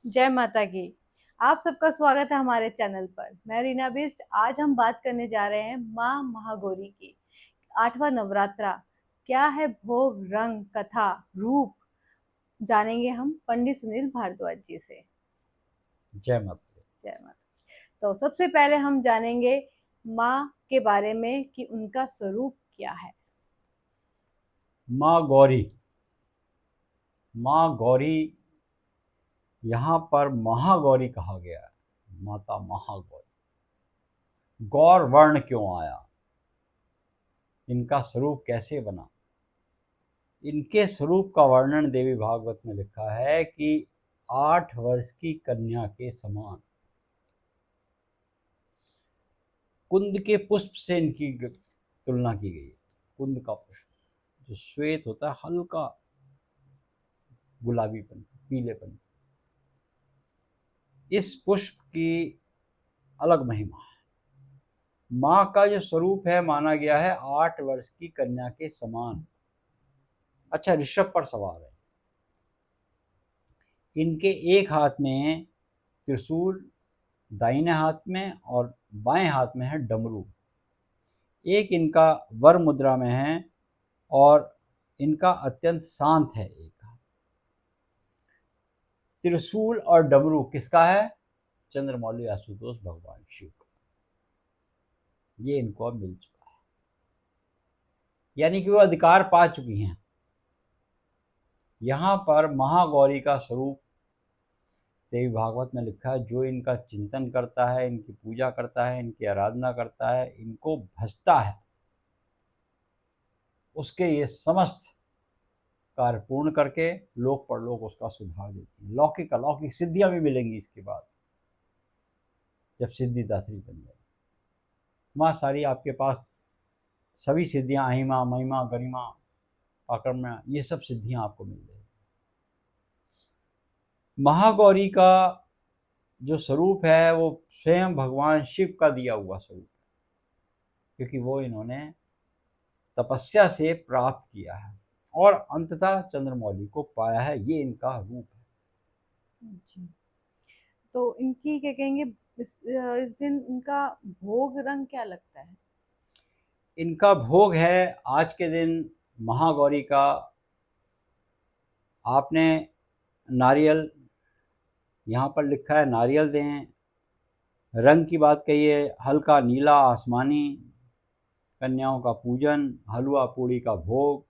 जय माता की। आप सबका स्वागत है हमारे चैनल पर। मैं रीना बिष्ट। आज हम बात करने जा रहे हैं माँ महागौरी की। आठवां नवरात्रा क्या है, भोग, रंग, कथा, रूप जानेंगे हम पंडित सुनील भारद्वाज जी से। जय माता दी। जय माता। तो सबसे पहले हम जानेंगे माँ के बारे में कि उनका स्वरूप क्या है। माँ गौरी। माँ गौरी यहाँ पर महागौरी कहा गया है। माता महागौरी। गौर वर्ण क्यों आया, इनका स्वरूप कैसे बना। इनके स्वरूप का वर्णन देवी भागवत में लिखा है कि 8 वर्ष की कन्या के समान। कुंद के पुष्प से इनकी तुलना की गई। कुंद का पुष्प जो श्वेत होता है, हल्का गुलाबीपन, पीलेपन, इस पुष्प की अलग महिमा है। माँ का जो स्वरूप है माना गया है 8 वर्ष की कन्या के समान। अच्छा, ऋषभ पर सवार है। इनके एक हाथ में त्रिशूल, दाहिने हाथ में, और बाएं हाथ में है डमरू। एक इनका वर मुद्रा में है और इनका अत्यंत शांत है। एक त्रिशूल और डमरू किसका है? चंद्रमौली आशुतोष भगवान शिव का। ये इनको अब मिल चुका है, यानी कि वो अधिकार पा चुकी हैं। यहाँ पर महागौरी का स्वरूप देवी भागवत में लिखा है, जो इनका चिंतन करता है, इनकी पूजा करता है, इनकी आराधना करता है, इनको भजता है, उसके ये समस्त कार्य पूर्ण करके लोक परलोक उसका सुधार देती है। लौकिक अलौकिक सिद्धियां भी मिलेंगी इसके बाद, जब सिद्धिदात्री बन जाए। माँ सारी आपके पास सभी सिद्धियां, अहिमा, महिमा, गरिमा, आक्रमण, ये सब सिद्धियां आपको मिल जाएगी। महागौरी का जो स्वरूप है वो स्वयं भगवान शिव का दिया हुआ स्वरूप है, क्योंकि वो इन्होंने तपस्या से प्राप्त किया है और अंततः चंद्रमौली को पाया है। ये इनका रूप है। जी। तो इनकी क्या कहेंगे, इस दिन इनका भोग रंग क्या लगता है। इनका भोग है आज के दिन महागौरी का, आपने नारियल, यहाँ पर लिखा है नारियल दें। रंग की बात कहिए, हल्का नीला आसमानी। कन्याओं का पूजन, हलवा पूड़ी का भोग,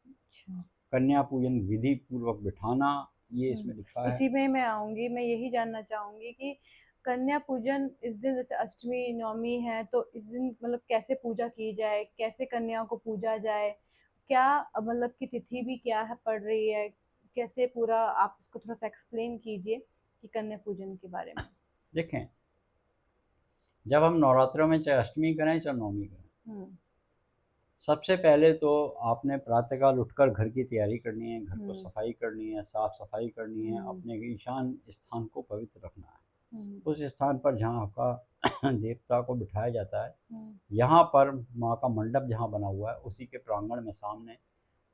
अच्छा। कन्या पूजन विधि पूर्वक बिठाना, ये हुँ। इसमें लिखा है। इसी में मैं आऊँगी, मैं यही जानना चाहूँगी कि कन्या पूजन इस दिन, जैसे अष्टमी, नवमी है, तो इस दिन मतलब कैसे पूजा की जाए? कैसे कन्याओं को पूजा जाए? क्या मतलब कि तिथि भी क्या है पड़ रही है? कैसे पूरा आप इसको थोड़ा-सा एक्सप्लेन कीजिए कि कन्या पूजन के बारे में? देखें, जब हम नवरात्रों में चाहे अष्टमी करें चाहे नवमी करें, हुँ, सबसे पहले तो आपने प्रातःकाल उठकर घर की तैयारी करनी है, घर को हुँ, सफाई करनी है, साफ सफाई करनी है, हुँ, अपने ईशान स्थान को पवित्र रखना है। हुँ, उस स्थान पर जहाँ आपका देवता को बिठाया जाता है, हुँ, यहाँ पर माँ का मंडप जहाँ बना हुआ है, उसी के प्रांगण में सामने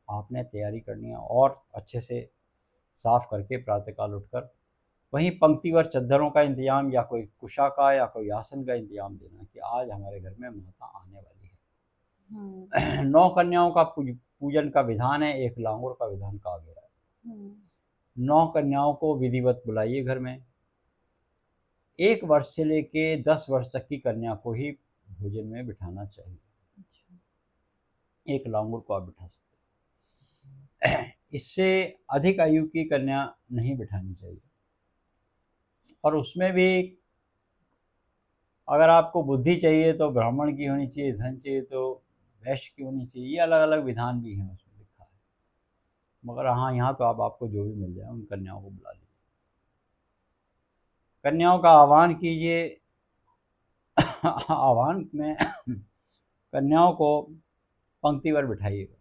आपने तैयारी करनी है और अच्छे से साफ करके प्रातःकाल उठकर वहीं पंक्तिवर चद्दरों का इंतजाम या कोई कुशा का या कोई आसन का इंतजाम देना कि आज हमारे घर में माता आने वाली हुँ, है। 9 कन्याओं का पूजन का विधान है, एक लांगुर का विधान कहा गया है। हुँ, 9 कन्याओं को विधिवत बुलाइए घर में। 1 वर्ष से लेके 10 वर्ष तक की कन्या को ही भोजन में बिठाना चाहिए। अच्छा, एक लांगुर को आप बिठा सकते हैं। इससे अधिक आयु की कन्या नहीं बिठानी चाहिए। और उसमें भी अगर आपको बुद्धि चाहिए तो ब्राह्मण की होनी चाहिए, धन चाहिए तो वैश्य की होनी चाहिए। ये अलग अलग विधान भी हैं उसमें लिखा है। मगर हाँ, यहाँ तो आप आपको जो भी मिल जाए उन कन्याओं को बुला लीजिए, कन्याओं का आह्वान कीजिए। आह्वान में कन्याओं को पंक्तिवर बिठाइएगा।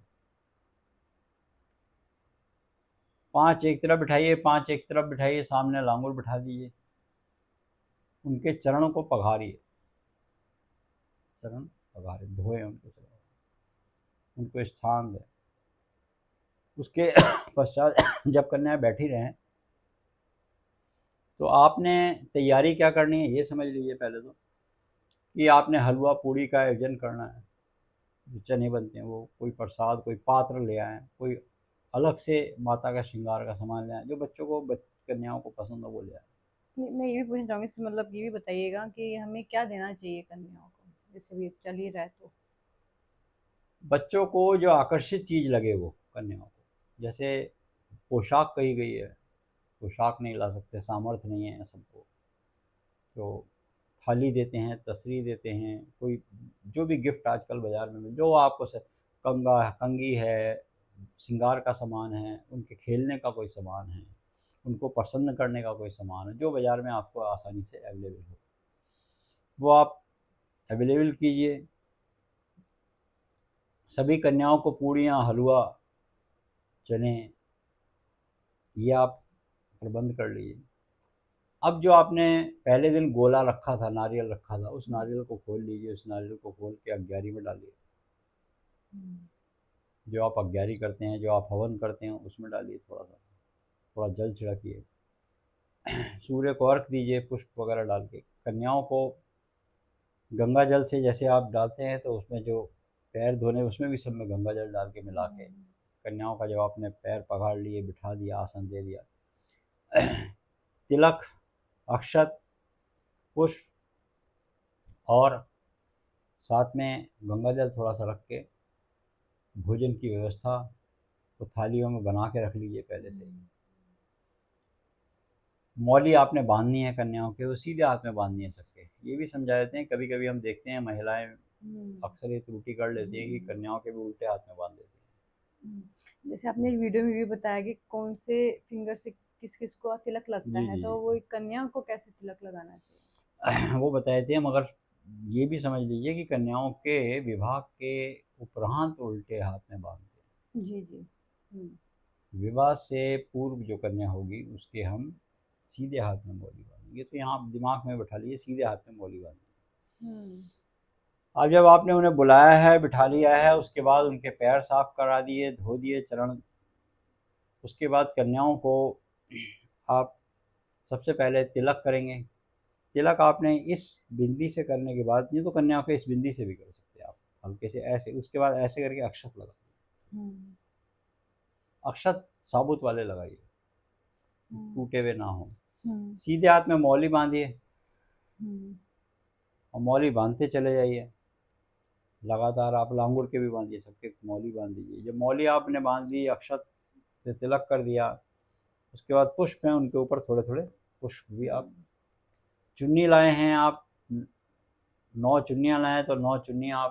5 एक तरफ बिठाइए, 5 एक तरफ बिठाइए, सामने लांगुर बिठा दीजिए। उनके चरणों को पखारिए, चरण पखारे, धोए उनके चरण, उनको स्थान दें। उसके पश्चात जब कन्याएं बैठी रहें तो आपने तैयारी क्या करनी है ये समझ लीजिए पहले तो, कि आपने हलवा पूड़ी का आयोजन करना है। जो चने बनते हैं वो, कोई प्रसाद, कोई पात्र ले आएँ, कोई अलग से माता का श्रृंगार का सामान ले आएँ, जो बच्चों को कन्याओं को पसंद हो वो ले आएँ। मैं ये भी पूछना चाहूंगी इससे, मतलब ये भी बताइएगा कि हमें क्या देना चाहिए कन्याओं को, जैसे भी चल ही रहा है तो। बच्चों को जो आकर्षित चीज़ लगे वो कन्याओं को, जैसे पोशाक कही गई है, पोशाक नहीं ला सकते, सामर्थ्य नहीं है सबको, तो थाली देते हैं, तसरी देते हैं, कोई जो भी गिफ्ट आजकल बाज़ार में जो आपको कंगी है, श्रृंगार का सामान है, उनके खेलने का कोई सामान है, उनको प्रसन्न करने का कोई सामान है, जो बाज़ार में आपको आसानी से अवेलेबल हो, वो आप अवेलेबल कीजिए। सभी कन्याओं को पूड़ियाँ, हलवा, चने, ये आप प्रबंध कर लीजिए। अब जो आपने पहले दिन गोला रखा था, नारियल रखा था, उस नारियल को खोल लीजिए, उस नारियल को खोल के अग्यारी में डालिए। जो आप अग्यारी करते हैं, जो आप हवन करते हैं, उसमें डालिए, थोड़ा जल छिड़किए, सूर्य को अर्घ दीजिए पुष्प वगैरह डाल के। कन्याओं को गंगा जल से जैसे आप डालते हैं, तो उसमें जो पैर धोने, उसमें भी सब में गंगा जल डाल के मिला के कन्याओं का जब आपने पैर पखाड़ लिए, बिठा दिया, आसन दे दिया, तिलक, अक्षत, पुष्प और साथ में गंगा जल थोड़ा सा रख के भोजन की व्यवस्था तो थालियों में बना के रख लीजिए पहले से। मौली आपने बांधनी है कन्याओं के, वो सीधे हाथ में बांधनी है सबके। ये भी समझा देते हैं, कभी कभी हम देखते हैं महिलाएं अक्सर ये त्रुटि कर लेती हैं कि कन्याओं के भी उल्टे हाथ में बांध देती जैसे आपने एक वीडियो में भी बताया कि कौन से फिंगर से किस किस को तिलक लगता हैं। है, जी तो जी वो एक कन्या को कैसे तिलक लगाना चाहिए? जी वो बता देते हैं, मगर ये भी समझ लीजिए कि कन्याओं के विवाह के उपरांत उल्टे हाथ में बांधते जी जी। हैं। विवाह से पूर्व जो कन्या होगी उसके हम सीधे हाथ में मौली बांधेंगे। तो यहाँ दिमाग में बैठा लीजिए, सीधे हाथ में मौली बांधेंगे। हम्म। अब जब आपने उन्हें बुलाया है, बिठा लिया है, उसके बाद उनके पैर साफ करा दिए, धो दिए चरण, उसके बाद कन्याओं को आप सबसे पहले तिलक करेंगे। तिलक आपने इस बिंदी से करने के बाद, ये तो कन्याओं के इस बिंदी से भी कर सकते हैं आप, हल्के से ऐसे, उसके बाद ऐसे करके अक्षत लगा, अक्षत साबुत वाले लगाइए, टूटे हुए ना हो। सीधे हाथ में मौली बांधिए और मौली बांधते चले जाइए लगातार। आप लांगुर के भी बांधिए, सबके मौली बांध दीजिए। जब मौली आपने बांध दी, अक्षत से तिलक कर दिया, उसके बाद पुष्प हैं उनके ऊपर थोड़े थोड़े पुष्प भी आप, चुन्नी लाए हैं आप, 9 चुन्नियाँ लाए तो 9 चुन्नियाँ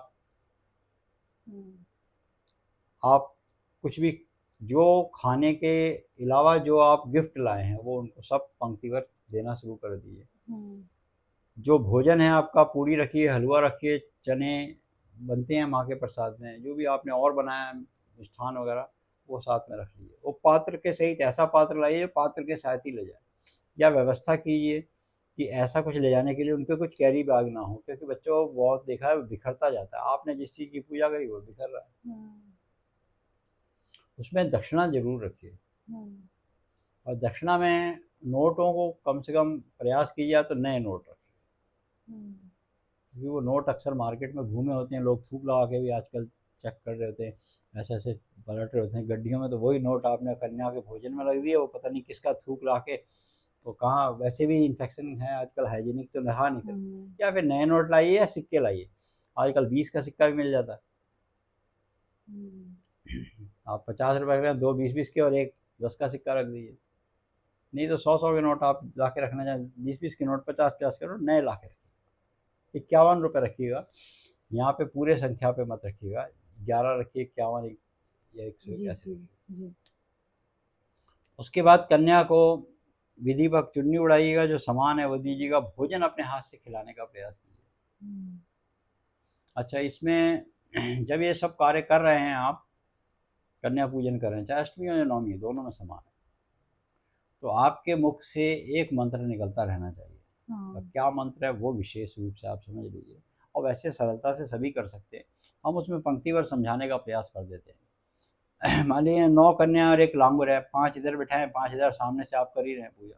आप कुछ भी जो खाने के अलावा जो आप गिफ्ट लाए हैं वो उनको सब पंक्तिगत देना शुरू कर दीजिए। जो भोजन है आपका, पूड़ी रखिए, हलवा रखिए, चने बनते हैं माँ के प्रसाद में, जो भी आपने और बनाया है मिष्ठान वगैरह, वो साथ में रख लीजिए। वो पात्र के सहित ऐसा पात्र लाइए जो पात्र के साथ ही ले जाए, या व्यवस्था कीजिए कि ऐसा कुछ ले जाने के लिए उनके कुछ कैरी बैग ना हो, क्योंकि बच्चों को बहुत देखा है बिखरता जाता है। आपने जिस चीज़ की पूजा करी वो बिखर रहा है। उसमें दक्षिणा जरूर रखिए, और दक्षिणा में नोटों को कम से कम प्रयास कीजिए तो नए नोट रखिए, क्योंकि वो नोट अक्सर मार्केट में घूमे होते हैं, लोग थूक लगा के भी आजकल चेक कर रहे होते हैं, ऐसे ऐसे पलट रहे होते हैं गड्डियों में, तो वही नोट आपने कन्या के भोजन में लग दिए, वो पता नहीं किसका थूक ला के, तो कहाँ, वैसे भी इन्फेक्शन है आजकल, हाइजीनिक तो रहा नहीं कर। या फिर नए नोट लाइए या सिक्के लाइए, आजकल 20 का सिक्का भी मिल जाता है। आप 50 रुपये के 2 20-20 के और एक 10 का सिक्का रख दीजिए। नहीं तो 100-100 के नोट आप ला के रखना चाहें, 20-20 के नोट, 50-50 के नोट नए ला के रखिए। 51 रुपये रखिएगा, यहाँ पे पूरे संख्या पे मत रखिएगा, 11 रखिए, 51 या 100 ऐसे रखिए। उसके बाद कन्या को विधिवत चुन्नी उड़ाइएगा, जो सामान है वो दीजिएगा, भोजन अपने हाथ से खिलाने का प्रयास कीजिए। अच्छा, इसमें जब ये सब कार्य कर रहे हैं आप, कन्या पूजन कर रहे हैं, चाहे अष्टमी हो या नवमी, दोनों में समान है, तो आपके मुख से एक मंत्र निकलता रहना चाहिए। और क्या मंत्र है वो विशेष रूप से आप समझ लीजिए, और वैसे सरलता से सभी कर सकते हैं, हम उसमें पंक्तिवार समझाने का प्रयास कर देते हैं। मान लीजिए 9 कन्या और एक लांगुर है, 5 इधर बैठाएं, 5 इधर, सामने से आप कर ही रहे हैं पूजा,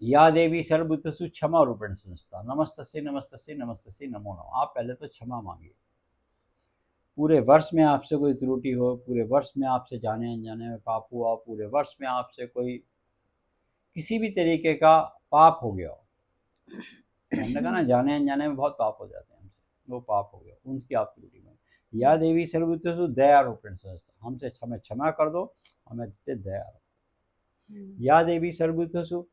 या देवी सर्वभूतेषु क्षमा रूपेण संस्थिता, नमस्तस्यै नमस्तस्यै नमस्तस्यै नमो नमः। आप पहले तो क्षमा मांगिए। पूरे वर्ष में आपसे कोई त्रुटि हो, पूरे वर्ष में आपसे जाने अनजाने में पाप हुआ, पूरे वर्ष में आपसे कोई किसी भी तरीके का पाप हो गया हो, हमने कहा ना जाने अनजाने में बहुत पाप हो जाते हैं हमसे, वो पाप हो गया, उनकी आप त्रुटि में। या देवी सर्वभूतेषु दया रूपेण संस्थिता, हमसे हमें क्षमा कर दो, हमें दया रखो। या देवी सर्वभूतेषु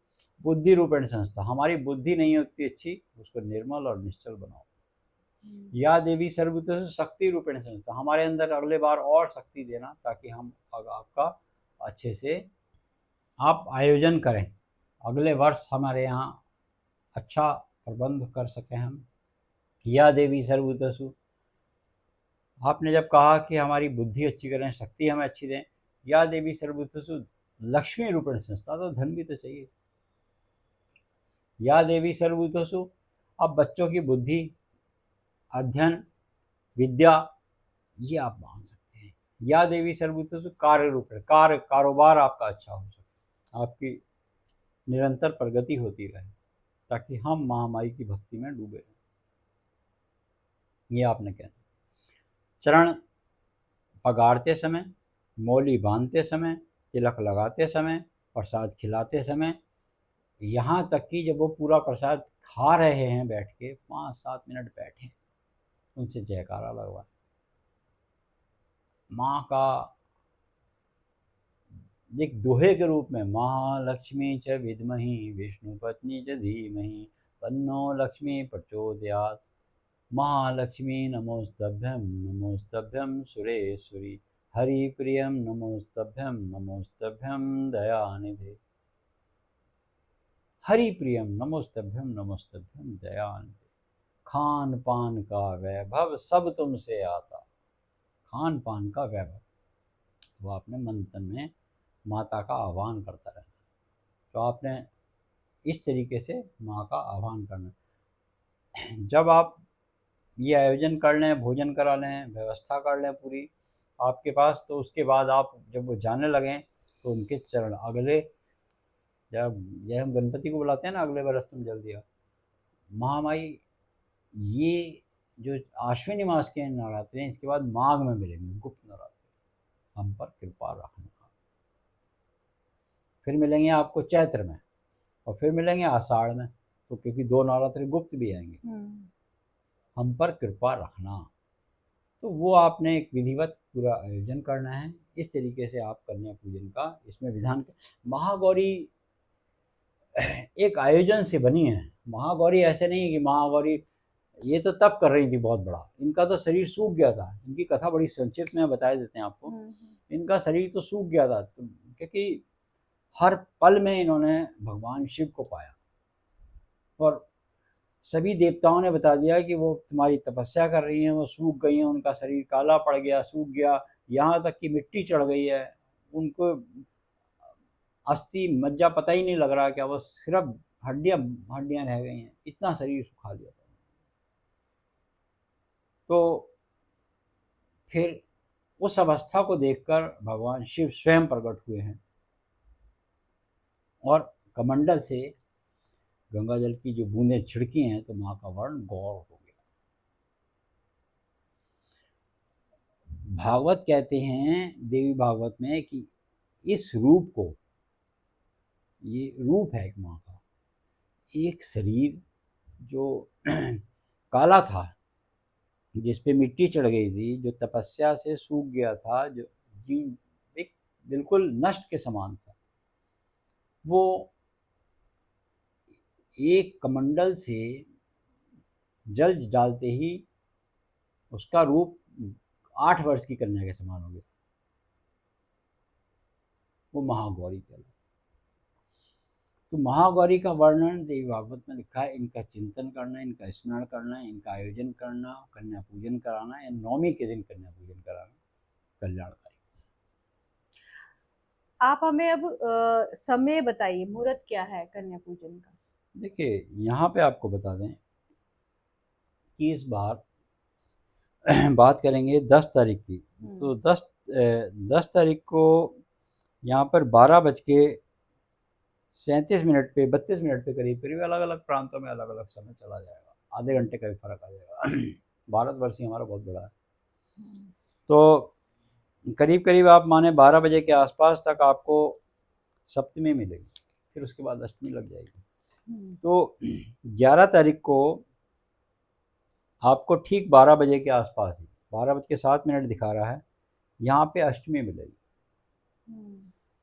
बुद्धि रूपेण संस्था, हमारी बुद्धि नहीं होती अच्छी, उसको निर्मल और निश्चल बनाओ। या देवी सर्वभूतेषु शक्ति रूपेण संस्था, हमारे अंदर अगले बार और शक्ति देना ताकि हम आपका अच्छे से आप आयोजन करें, अगले वर्ष हमारे यहाँ अच्छा प्रबंध कर सकें हम। या देवी सर्वभूतेषु, आपने जब कहा कि हमारी बुद्धि अच्छी करें, शक्ति हमें अच्छी दें, या देवी सर्वभूतेषु लक्ष्मी रूपेण संस्था, तो धन भी तो चाहिए। या देवी सर्वभूतेषु, अब बच्चों की बुद्धि, अध्ययन, विद्या, ये आप मांग सकते हैं। या देवी सर्वभूतेषु कार्य रूपेण, कारोबार आपका अच्छा हो सके, आपकी निरंतर प्रगति होती रहे, ताकि हम महामाई की भक्ति में डूबे रहें। ये आपने कहना। चरण पगारते समय, मौली बांधते समय, तिलक लगाते समय, प्रसाद खिलाते समय, यहाँ तक कि जब वो पूरा प्रसाद खा रहे हैं बैठ के, 5-7 मिनट बैठे, उनसे जयकारा लगवाए। माँ का एक दोहे के रूप में, महालक्ष्मी च विद्महि विष्णु पत्नी च धीमहि तन्नो लक्ष्मी प्रचोदयात्, महालक्ष्मी नमोस्तभ्यं नमोस्तभ्यं सुरेश्वरी, हरिप्रियं नमोस्तभ्यं दयानिधे, हरिप्रियम नमोस्तभ्यं दयानिधे। खान पान का वैभव सब तुमसे आता, खान पान का वैभव, तो आपने मंथन में माता का आह्वान करता रहना। तो आपने इस तरीके से माँ का आह्वान करना। जब आप ये आयोजन कर लें, भोजन करा लें, व्यवस्था कर लें पूरी आपके पास, तो उसके बाद आप जब वो जाने लगें तो उनके चरण, अगले जब यह हम गणपति को बुलाते हैं ना, अगले बरस तुम जल्दी आओ, महामाई ये जो आश्विनी मास के नवरात्रि हैं, इसके बाद माघ में मिलेंगे गुप्त नवरात्रि, हम पर कृपा रखना। फिर मिलेंगे आपको चैत्र में, और फिर मिलेंगे आषाढ़ में, तो क्योंकि 2 नवरात्रि गुप्त भी आएंगे, हम पर कृपा रखना। तो वो आपने एक विधिवत पूरा आयोजन करना है। इस तरीके से आप कन्या पूजन का इसमें विधान। महागौरी एक आयोजन से बनी है। महागौरी ऐसे नहीं है कि महागौरी ये तो तब कर रही थी बहुत बड़ा, इनका तो शरीर सूख गया था। इनकी कथा बड़ी संक्षिप्त में बता देते हैं आपको। इनका शरीर तो सूख गया था, क्योंकि हर पल में इन्होंने भगवान शिव को पाया, और सभी देवताओं ने बता दिया कि वो तुम्हारी तपस्या कर रही हैं, वो सूख गई हैं, उनका शरीर काला पड़ गया, सूख गया, यहाँ तक कि मिट्टी चढ़ गई है, उनको अस्थि मज्जा पता ही नहीं लग रहा, क्या वो सिर्फ हड्डियाँ हड्डियाँ रह गई हैं, इतना शरीर सुखा लिया था। तो फिर उस अवस्था को देखकर भगवान शिव स्वयं प्रकट हुए हैं, और कमंडल से गंगा जल की जो बूंदें छिड़की हैं, तो माँ का वर्ण गौर हो गया। भागवत कहते हैं, देवी भागवत में, कि इस रूप को, ये रूप है एक माँ का, एक शरीर जो काला था, जिस पे मिट्टी चढ़ गई थी, जो तपस्या से सूख गया था, जो एक बिल्कुल नष्ट के समान था, वो एक कमंडल से जल डालते ही उसका रूप 8 वर्ष की कन्या के समान हो गया। वो महागौरी कहलाती। तो महागौरी का वर्णन देवी भागवत में लिखा है। इनका चिंतन करना, इनका स्मरण करना, इनका आयोजन करना, कन्या पूजन कराना, या 9वीं के दिन कन्या पूजन कराना कल्याणकारी। आप हमें अब समय बताइए, मुहूर्त क्या है कन्या पूजन का? देखिए, यहाँ पे आपको बता दें कि इस बार बात करेंगे 10 तारीख की। तो 10 तारीख को यहाँ पर 12 बज के 37 मिनट पे 32 मिनट पे करीब करीब अलग अलग प्रांतों में अलग अलग समय चला जाएगा, आधे घंटे का भी फर्क आ जाएगा। भारतवर्ष ही हमारा बहुत बड़ा है। तो करीब करीब आप माने 12 बजे के आसपास तक आपको सप्तमी मिलेगी, फिर उसके बाद अष्टमी लग जाएगी। तो 11 तारीख को आपको ठीक 12 बजे के आसपास ही 12:07 दिखा रहा है, यहाँ पे अष्टमी मिलेगी।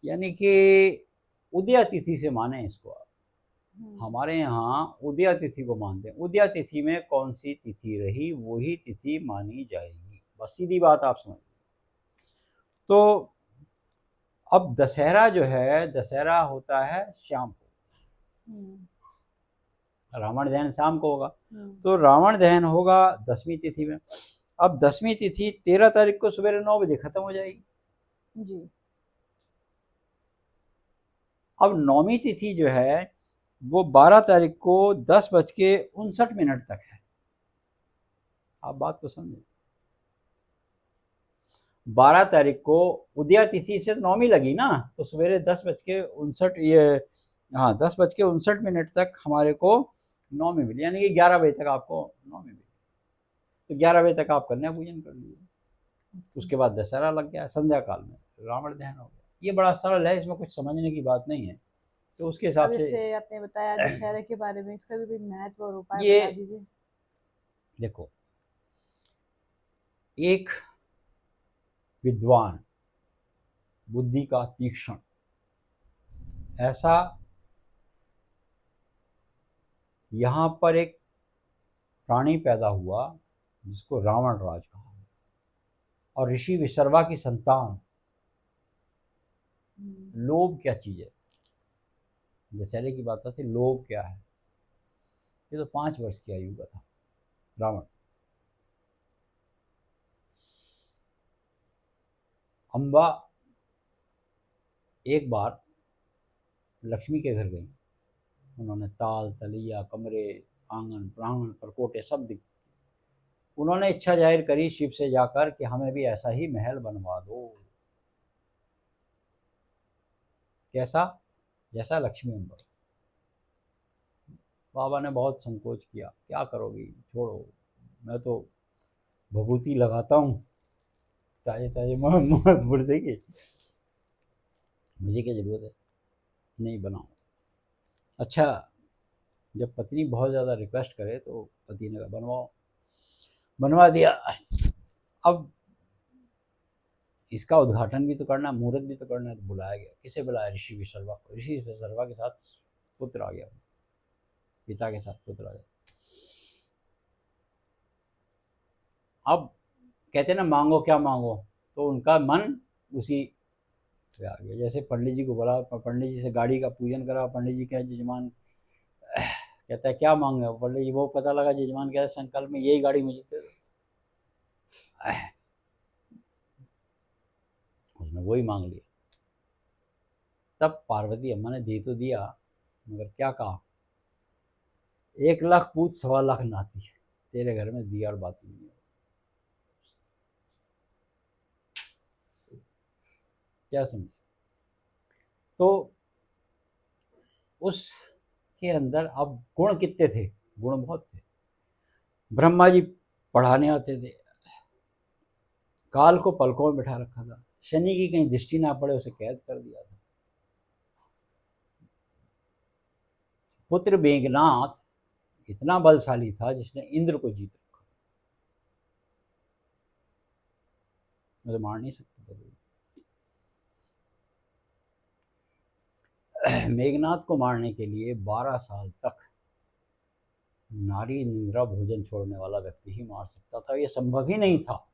यानी कि उदया तिथि से माने इसको आप। हमारे यहाँ उदया तिथि को मानते हैं। उदया तिथि में कौन सी तिथि रही वही तिथि मानी जाएगी, बस सीधी बात आप समझ। तो अब दशहरा जो है, दशहरा होता है शाम को, रावण दहन शाम को होगा। तो रावण दहन होगा 10वीं तिथि में। अब 10वीं तिथि 13 तारीख को सवेरे 9 बजे खत्म हो जाएगी जी। अब 9वीं तिथि जो है वो 12 तारीख को 10:59 तक है। आप बात को समझे, 12 तारीख को उदया तिथि से 9वीं लगी ना, तो सवेरे 10:59 ये, हाँ 10:59 तक हमारे को 9वीं मिली, यानी कि 11 बजे तक आपको 9वीं मिली। तो 11 बजे तक आप कन्या पूजन कर लीजिए। उसके बाद दशहरा लग गया, संध्या काल में रावण दहन हो गया। ये बड़ा सरल है, इसमें कुछ समझने की बात नहीं है। तो उसके हिसाब से जैसे आपने बताया दशहरा के बारे में, इसका भी कोई महत्व और उपाय ये बता दीजिए। देखो, एक विद्वान, बुद्धि का तीक्ष्ण, ऐसा यहाँ पर एक प्राणी पैदा हुआ जिसको रावण राज कहा, और ऋषि विसर्वा की संतान। लोभ क्या चीज है, दशहरे की बात आती, लोभ क्या है। ये तो 5 वर्ष की आयु का था रावण। अम्बा एक बार लक्ष्मी के घर गई। उन्होंने ताल तलिया, कमरे, आंगन, प्रांगण, परकोटे सब दिख। उन्होंने इच्छा जाहिर करी शिव से जाकर कि हमें भी ऐसा ही महल बनवा दो। कैसा, जैसा लक्ष्मी अम्बा। बाबा ने बहुत संकोच किया, क्या करोगी, छोड़ो, मैं तो भभूति लगाता हूँ ताजे ताजे मुर्दे की, मुझे क्या जरूरत है, नहीं बनाओ। अच्छा, जब पत्नी बहुत ज़्यादा रिक्वेस्ट करे तो पति ने कहा बनवाओ, बनवा दिया। अब इसका उद्घाटन भी तो करना, मुहूर्त भी तो करना है, तो बुलाया गया। किसे बुलाया, ऋषि विसर्वा को। ऋषि विसर्वा के साथ पुत्र आ गया, पिता के साथ पुत्र आ गया। अब कहते ना मांगो क्या मांगो, तो उनका मन उसी पे आ गया। जैसे पंडित जी को बोला, पंडित जी से गाड़ी का पूजन करा, पंडित जी क्या जजमान कहता है क्या मांगे, पंडित जी वो पता लगा जजमान कहता है संकल्प में यही गाड़ी मुझे दे दो। उसने वही मांग लिया। तब पार्वती अम्मा ने दे तो दिया, मगर क्या कहा, 1 लाख पूत 1.25 लाख नाती, तेरे घर में दिया और बाती नहीं है। क्या समझे। तो उसके अंदर अब गुण कितने थे, गुण बहुत थे। ब्रह्मा जी पढ़ाने आते थे, काल को पलकों में बिठा रखा था, शनि की कहीं दृष्टि ना पड़े उसे कैद कर दिया था। पुत्र मेघनाथ इतना बलशाली था जिसने इंद्र को जीत रखा, मुझे मार नहीं सकते थे। मेघनाथ को मारने के लिए 12 साल तक नारी निंद्रा भोजन छोड़ने वाला व्यक्ति ही मार सकता था, यह संभव ही नहीं था।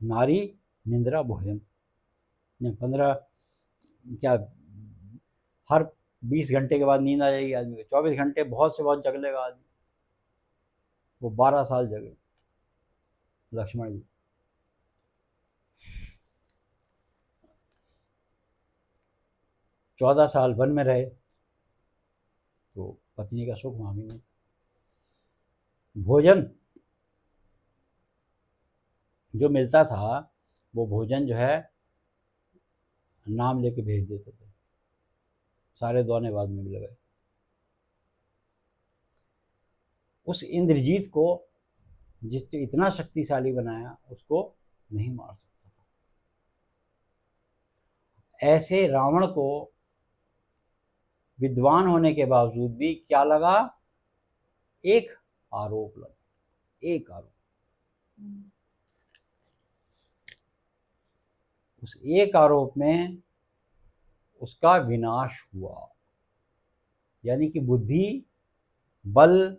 नारी निंद्रा भोजन 15 क्या, हर 20 घंटे के बाद नींद आ जाएगी आदमी को, 24 घंटे बहुत से बहुत जग लेगा आदमी। वो 12 साल जगे लक्ष्मण जी। चौदह साल वन में रहे तो पत्नी का सुख मांगेंगे। भोजन जो मिलता था वो भोजन जो है नाम लेके भेज देते थे, सारे दौने बाद में मिल गए। उस इंद्रजीत को जिसने इतना शक्तिशाली बनाया उसको नहीं मार सकता था। ऐसे रावण को विद्वान होने के बावजूद भी क्या लगा, एक आरोप लगा, एक आरोप। उस एक आरोप में उसका विनाश हुआ। यानी कि बुद्धि, बल,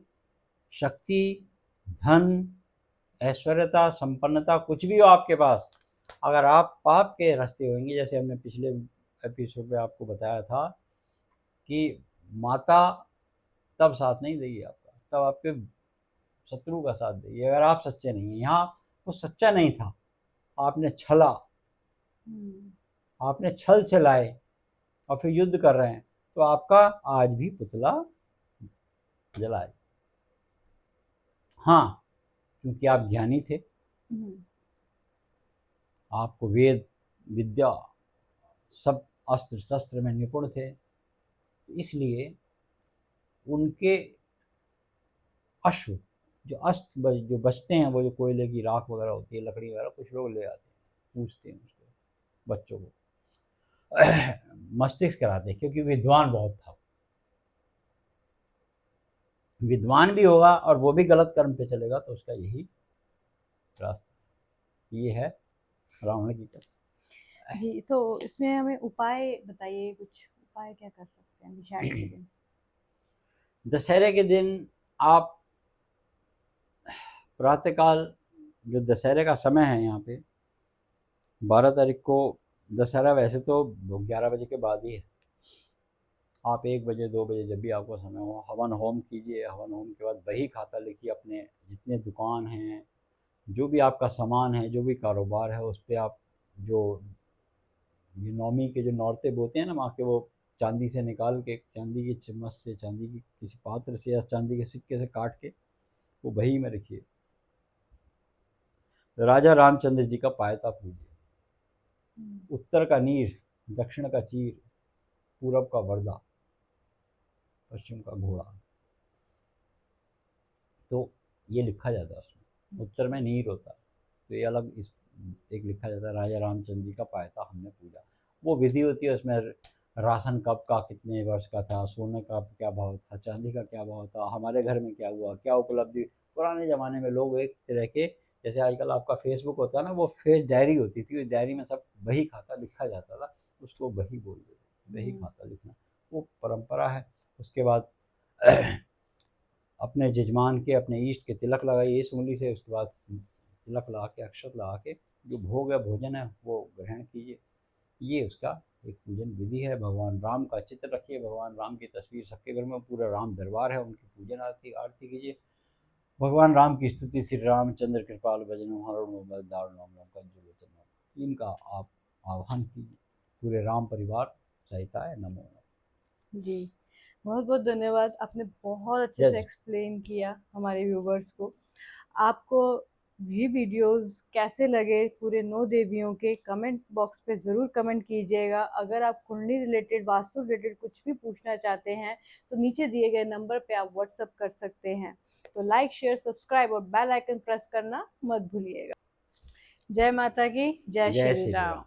शक्ति, धन, ऐश्वर्यता, संपन्नता कुछ भी हो आपके पास, अगर आप पाप के रास्ते होंगे, जैसे हमने पिछले एपिसोड में आपको बताया था कि माता तब साथ नहीं देगी आपका, तब आपके शत्रु का साथ देगी, अगर आप सच्चे नहीं हैं। यहाँ वो सच्चा नहीं था, आपने छला, आपने छल से लाए और फिर युद्ध कर रहे हैं, तो आपका आज भी पुतला जलाए। हाँ, क्योंकि आप ज्ञानी थे, आपको वेद विद्या सब अस्त्र शस्त्र में निपुण थे, तो इसलिए उनके अश्व जो बचते हैं, वो जो कोयले की राख वगैरह होती है, लकड़ी वगैरह, कुछ लोग ले आते हैं, पूछते हैं उसको, बच्चों को मस्तिष्क कराते हैं, क्योंकि विद्वान बहुत था। विद्वान भी होगा और वो भी गलत कर्म पे चलेगा तो उसका यही रास्ता। ये है रावण की कथा। जी, तो इसमें हमें उपाय बताइए, कुछ उपाय क्या कर सकते हैं दशहरे के दिन? दशहरे के दिन आप प्रातःकाल, जो दशहरे का समय है यहाँ पे 12 तारीख को दशहरा, वैसे तो 11 बजे के बाद ही है। आप 1 बजे 2 बजे जब भी आपको समय हो हवन होम कीजिए। हवन होम के बाद बही खाता लिखिए, अपने जितने दुकान हैं, जो भी आपका सामान है, जो भी कारोबार है, उस पर आप जो ये नौमी के जो नौरते बोते हैं ना माँ के, वो चांदी से निकाल के, चांदी की चम्मच से, चांदी की किसी पात्र से या चांदी के सिक्के से काट के वो बही में रखिए। राजा रामचंद्र जी का पायता पूजिए। उत्तर का नीर, दक्षिण का चीर, पूरब का वर्दा, पश्चिम का घोड़ा। तो ये लिखा जाता है उसमें, उत्तर में नीर होता है, तो ये अलग इस एक लिखा जाता है, राजा रामचंद्र जी का पायता हमने पूजा। वो विधि होती है, उसमें राशन कब का कितने वर्ष का था, सोने का क्या भाव था, चांदी का क्या भाव था, हमारे घर में क्या हुआ, क्या उपलब्धि। पुराने ज़माने में लोग एक तरह के, जैसे आजकल आपका फेसबुक होता है ना, वो फेस डायरी होती थी, उस डायरी में सब बही खाता लिखा जाता था, उसको बही बोलते थे, बही खाता लिखना, वो परंपरा है। उसके बाद अपने जजमान के, अपने ईष्ट के तिलक लगाइए इस उंगली से, उसके बाद तिलक लगा के, अक्षत लगा के, जो भोग है, भोजन है, वो ग्रहण कीजिए। ये उसका एक पूजन विधि है। भगवान राम का चित्र रखिए, भगवान राम की तस्वीर, सबके घर में पूरा राम दरबार है, उनकी पूजन आरती कीजिए। भगवान राम की स्तुति, श्री रामचंद्र कृपाल भजनो हरणो दारुणो कंजुलोचनो, इनका आप आह्वान कीजिए। पूरे राम परिवार सहिता है। नमो नमः। जी, बहुत बहुत धन्यवाद, आपने बहुत अच्छे से जय। एक्सप्लेन किया हमारे व्यूवर्स को। आपको ये वीडियोस कैसे लगे पूरे 9 देवियों के, कमेंट बॉक्स पे ज़रूर कमेंट कीजिएगा। अगर आप कुंडली रिलेटेड, वास्तु रिलेटेड कुछ भी पूछना चाहते हैं तो नीचे दिए गए नंबर पे आप व्हाट्सअप कर सकते हैं। तो लाइक, शेयर, सब्सक्राइब और बेल आइकन प्रेस करना मत भूलिएगा। जय माता की, जय जय श्री श्री राम। राम।